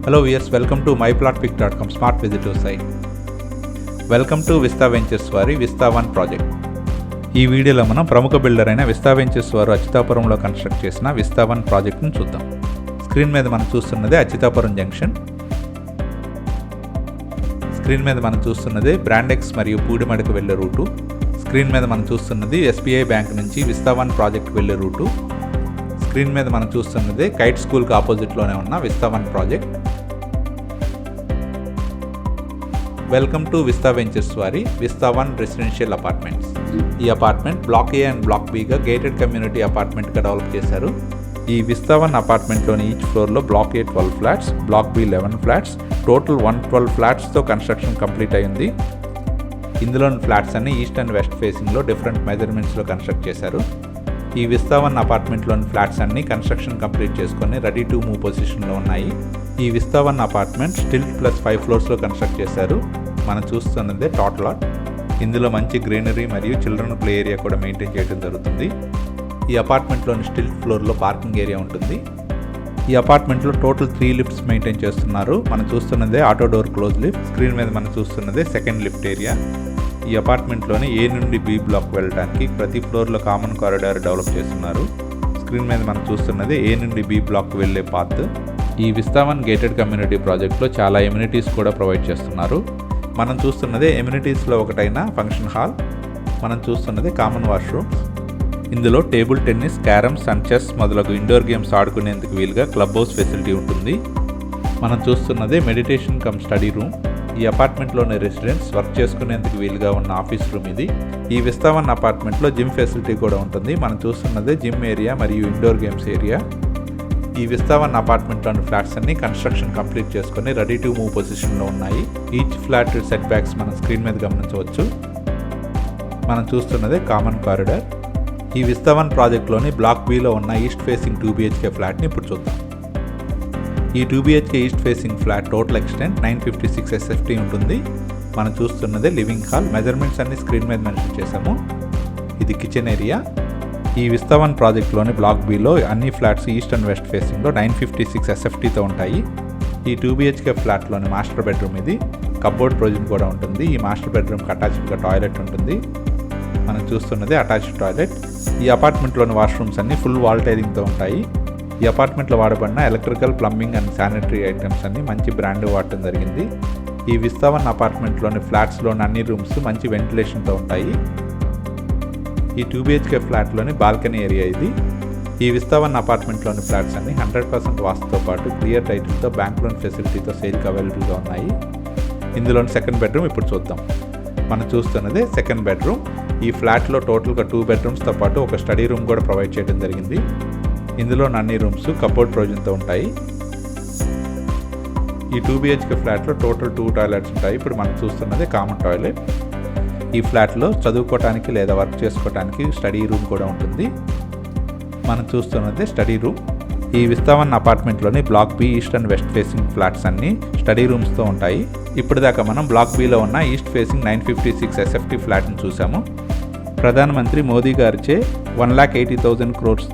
Hello viewers, welcome to myplotpick.com smart visitor site. Welcome to Vista Ventures వారి Vista one project. ఈ వీడియోలో మనం ప్రముఖ బిల్డర్ అయిన విస్తా వెంచర్స్ వారు అచ్యుతాపురంలో కన్స్ట్రక్ట్ చేసిన విస్తా వన్ ప్రాజెక్ట్ను చూద్దాం. స్క్రీన్ మీద మనం చూస్తున్నదే అచ్యుతాపురం జంక్షన్. స్క్రీన్ మీద మనం చూస్తున్నదే బ్రాండెక్స్ మరియు పూడిమడకు వెళ్ళే రూటు. స్క్రీన్ మీద మనం చూస్తున్నది ఎస్బీఐ బ్యాంక్ నుంచి విస్తా వన్ ప్రాజెక్ట్ వెళ్ళే రూటు. స్క్రీన్ మీద మనం చూస్తున్నదే కైట్ స్కూల్కి ఆపోజిట్లోనే ఉన్న Vista one project. Welcome to Vista Ventures వారి విస్తా వన్ రెసిడెన్షియల్ అపార్ట్మెంట్స్. ఈ apartment block A and block బిగా గేటెడ్ కమ్యూనిటీ అపార్ట్మెంట్గా డెవలప్ చేశారు. ఈ విస్తా వన్ అపార్ట్మెంట్లోని ఈచ్ ఫ్లోర్లో block A 12 flats, block B 11 flats, total 112 ఫ్లాట్స్తో కన్స్ట్రక్షన్ కంప్లీట్ అయింది. ఇందులోని ఫ్లాట్స్ అన్ని ఈస్ట్ అండ్ వెస్ట్ ఫేసింగ్లో డిఫరెంట్ మెజర్మెంట్స్లో కన్స్ట్రక్ట్ చేశారు. ఈ విస్తా వన్ అపార్ట్మెంట్లోని ఫ్లాట్స్ అన్ని కన్స్ట్రక్షన్ కంప్లీట్ చేసుకొని రెడీ టు మూవ్ పొజిషన్లో ఉన్నాయి. ఈ Vista one apartment stilt plus 5 ఫ్లోర్స్లో కన్స్ట్రక్ట్ చేశారు. మనం చూస్తున్నదే టాట్ లాట్. ఇందులో మంచి గ్రీనరీ మరియు చిల్డ్రన్ ప్లే ఏరియా కూడా మెయింటైన్ చేయడం జరుగుతుంది. ఈ అపార్ట్మెంట్లోని స్టిల్ ఫ్లోర్లో పార్కింగ్ ఏరియా ఉంటుంది. ఈ అపార్ట్మెంట్లో టోటల్ 3 లిఫ్ట్స్ మెయింటైన్ చేస్తున్నారు. మనం చూస్తున్నదే auto door close lift. Screen మీద మనం చూస్తున్నదే సెకండ్ లిఫ్ట్ ఏరియా. ఈ అపార్ట్మెంట్లోని ఏ నుండి బి బ్లాక్ వెళ్ళడానికి ప్రతి ఫ్లోర్లో కామన్ కారిడార్ డెవలప్ చేస్తున్నారు. స్క్రీన్ మీద మనం చూస్తున్నది ఏ నుండి బి బ్లాక్ వెళ్ళే పాత్. ఈ విస్తా వన్ గేటెడ్ కమ్యూనిటీ ప్రాజెక్ట్లో చాలా ఎమ్యూనిటీస్ కూడా ప్రొవైడ్ చేస్తున్నారు. మనం చూస్తున్నదే ఎమ్యూనిటీస్లో ఒకటైన ఫంక్షన్ హాల్. మనం చూస్తున్నది కామన్ వాష్రూమ్స్. ఇందులో table tennis, carroms and chess మొదలగు ఇండోర్ గేమ్స్ ఆడుకునేందుకు వీలుగా క్లబ్ హౌస్ ఫెసిలిటీ ఉంటుంది. మనం చూస్తున్నదే మెడిటేషన్ కమ్ స్టడీ రూమ్. ఈ అపార్ట్మెంట్లోని రెసిడెంట్స్ వర్క్ చేసుకునేందుకు వీలుగా ఉన్న ఆఫీస్ రూమ్ ఇది. ఈ విస్తా వన్ అపార్ట్మెంట్లో జిమ్ ఫెసిలిటీ కూడా ఉంటుంది. మనం చూస్తున్నదే జిమ్ ఏరియా మరియు ఇండోర్ గేమ్స్ ఏరియా. ఈ విస్తా వన్ అపార్ట్మెంట్లోని ఫ్లాట్స్ అన్ని కన్స్ట్రక్షన్ కంప్లీట్ చేసుకొని రెడీ టు మూవ్ పొజిషన్లో ఉన్నాయి. ఈచ్ ఫ్లాట్ సెట్ బ్యాక్స్ మనం స్క్రీన్ మీద గమనించవచ్చు. మనం చూస్తున్నదే కామన్ కారిడార్. ఈ విస్తా వన్ ప్రాజెక్ట్లోని బ్లాక్ బిలో ఉన్న ఈస్ట్ ఫేసింగ్ 2 BHK ఫ్లాట్ని ఇప్పుడు చూద్దాం. ఈ 2 BHK east facing flat total extent 956 SFT ఉంటుంది. మనం చూస్తున్నదే లివింగ్ హాల్. మెజర్మెంట్స్ అన్ని స్క్రీన్ మీద మెన్షన్ చేశాము. ఇది కిచెన్ ఏరియా. ఈ విస్తా వన్ ప్రాజెక్ట్లోని బ్లాక్ బిలో అన్ని ఫ్లాట్స్ ఈస్ట్ అండ్ వెస్ట్ ఫేసింగ్లో 956 SFTతో ఉంటాయి. ఈ 2 BHK ఫ్లాట్లోని మాస్టర్ బెడ్రూమ్ ఇది. కబోర్డ్ ప్రొవిజన్ కూడా ఉంటుంది. ఈ మాస్టర్ బెడ్రూమ్కి అటాచ్డ్గా టాయిలెట్ ఉంటుంది. మనం చూస్తున్నది అటాచ్డ్ టాయిలెట్. ఈ అపార్ట్మెంట్లోని వాష్రూమ్స్ అన్ని ఫుల్ వాల్ టైలింగ్తో ఉంటాయి. ఈ అపార్ట్మెంట్లో వాడబడిన electrical, plumbing and sanitary items అన్ని మంచి బ్రాండ్ వాడటం జరిగింది. ఈ విస్తా వన్ అపార్ట్మెంట్లోని ఫ్లాట్స్లోని అన్ని రూమ్స్ మంచి వెంటిలేషన్తో ఉంటాయి. ఈ 2 BHK ఫ్లాట్లోని బాల్కనీ ఏరియా ఇది. ఈ విస్తా వన్ అపార్ట్మెంట్లోని ఫ్లాట్స్ అన్ని 100% వాస్తుతో పాటు క్లియర్ టైటిల్తో బ్యాంక్ లోన్ ఫెసిలిటీతో సేల్కి అవైలబుల్గా ఉన్నాయి. ఇందులోని సెకండ్ బెడ్రూమ్ ఇప్పుడు చూద్దాం. మనం చూస్తున్నదే సెకండ్ బెడ్రూమ్. ఈ ఫ్లాట్లో టోటల్గా 2 బెడ్రూమ్స్తో పాటు ఒక స్టడీ రూమ్ కూడా ప్రొవైడ్ చేయడం జరిగింది. ఇందులో అన్ని రూమ్స్ కబోర్డ్ ప్రొవిజన్తో ఉంటాయి. ఈ 2 BHK ఫ్లాట్లో టోటల్ 2 టాయిలెట్స్ ఉంటాయి. ఇప్పుడు మనం చూస్తున్నది కామన్ టాయిలెట్. ఈ ఫ్లాట్లో చదువుకోవడానికి లేదా వర్క్ చేసుకోవడానికి స్టడీ రూమ్ కూడా ఉంటుంది. మనం చూస్తున్నది స్టడీ రూమ్. ఈ విస్తా వన్ అపార్ట్మెంట్లోని block B east and west facing flats అన్ని స్టడీ రూమ్స్తో ఉంటాయి. ఇప్పటిదాకా మనం బ్లాక్ బిలో ఉన్న ఈస్ట్ ఫేసింగ్ 956 SFT ఫ్లాట్ని చూసాము. ప్రధానమంత్రి మోదీ గారిచే 1,80,000 crores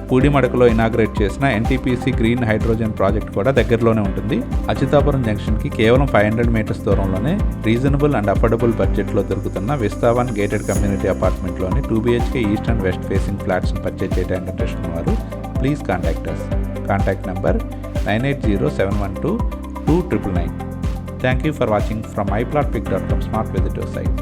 పూడిమడకలో ఇనాగ్రేట్ చేసిన NTPC గ్రీన్ హైడ్రోజన్ ప్రాజెక్ట్ కూడా దగ్గరలోనే ఉంటుంది. అచ్యుతాపురం జంక్షన్కి కేవలం 500 మీటర్స్ దూరంలోనే రీజనబుల్ అండ్ అఫోర్డబుల్ బడ్జెట్లో దొరుకుతున్న విస్తా వన్ గేటెడ్ కమ్యూనిటీ అపార్ట్మెంట్లోని 2 BHK east and west facing ఫ్లాట్స్ని పర్చేజ్ చేయడానికి ఇంట్రెస్ట్ ఉన్నవారు please contact us. Contact number 9807122999. Thank you for watching from myplotpick.com smart visitor site.